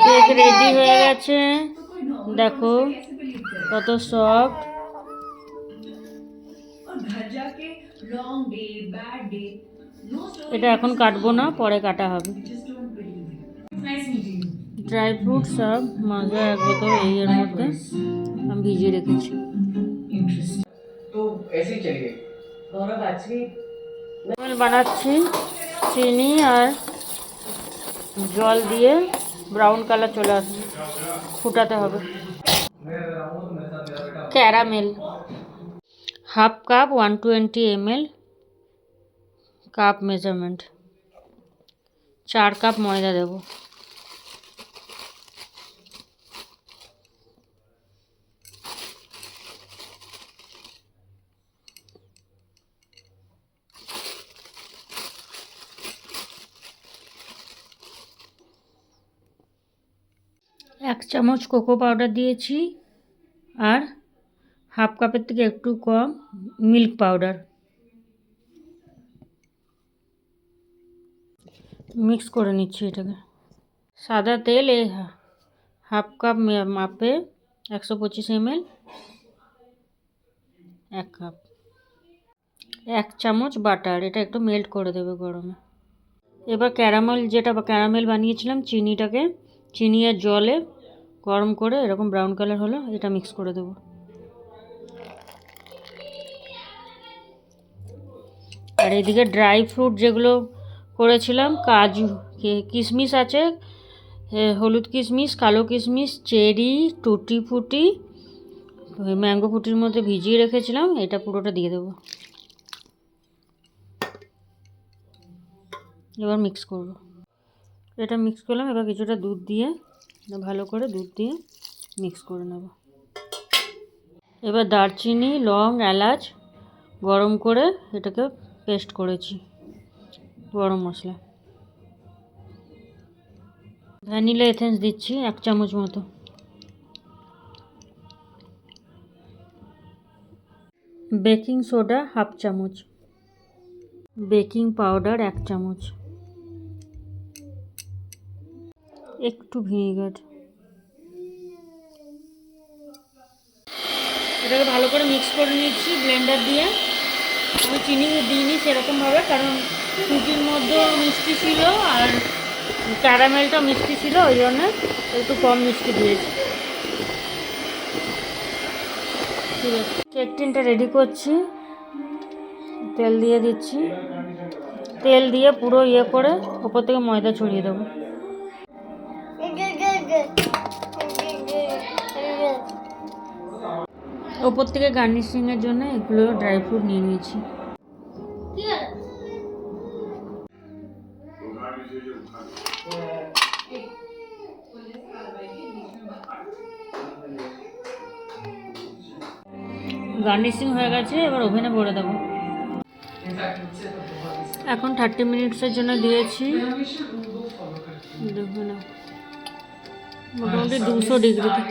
Cake ready হয়ে গেছে, দেখো কত সফট। এটা এখন কাটবো না, পরে কাটা হবে। ড্রাই ফ্রুট সব মজা এক বোতল এই এর মধ্যে আমি ভিজিয়ে রেখেছি। বানাচ্ছি চিনি আর জল দিয়ে ব্রাউন কালার চলে আসছে, ফুটাতে হবে। Caramel half cup 120 ml cup measurement, 4 cup ময়দা দেব। এক চামচ কোকো পাউডার দিয়েছি আর হাফ কাপের থেকে একটু কম মিল্ক পাউডার। মিক্স করে নিচ্ছি এটাকে। সাদা তেল এই হাফ কাপ মাপে 125 ml, 1 কাপ। 1 চামচ বাটার, এটা একটু মেল্ট করে দেবে গরমে। এবার ক্যারামেল বানিয়েছিলাম চিনি আর জলে গরম করে এরকম ব্রাউন কালার হলো, এটা মিক্স করে দেবো। আর এদিকে ড্রাই ফ্রুট যেগুলো করেছিলাম, কাজু কিশমিশ আছে, হলুদ কিশমিশ, কালো কিশমিশ, চেরি, টুটি ফুটি, ম্যাঙ্গো ফুটির মধ্যে ভিজিয়ে রেখেছিলাম, এটা পুরোটা দিয়ে দেবো। এবার মিক্স করব। এটা মিক্স করলাম, এবার কিছুটা দুধ দিয়ে ভালো করে মিক্স করে নেব। এবার দারচিনি, লং, এলাচ গরম করে এটাকে পেস্ট করেছি, গরম মশলা। ভ্যানিলা এসেন্স দিচ্ছি 1 চামচ মতো। বেকিং সোডা হাফ চামচ, বেকিং পাউডার 1 চামচ, একটু ভিনেগার। এটাকে ভালো করে মিক্স করে নিচ্ছি ব্লেন্ডার দিয়ে। আমি চিনি দিইনি সেরকমভাবে, কারণ সুজির মধ্যেও মিষ্টি ছিল আর ক্যারামেলটা মিষ্টি ছিল, ওই জন্য একটু কম মিষ্টি দিয়েছি। ঠিক আছে, কেক টিনটা রেডি করছি। তেল দিয়ে দিচ্ছি, তেল দিয়ে পুরো করে ওপর থেকে ময়দা ছড়িয়ে দেবো। ওপর থেকে গার্নিশিংয়ের জন্য এগুলো ড্রাই ফ্রুট নিয়ে নিয়েছি। গার্নিশিং হয়ে গেছে, এবার ওভেনে ভরে দেবো। এখন 30 মিনিটসের জন্য দিয়েছি, দেখো না মোটামুটি 200 ডিগ্রিতে।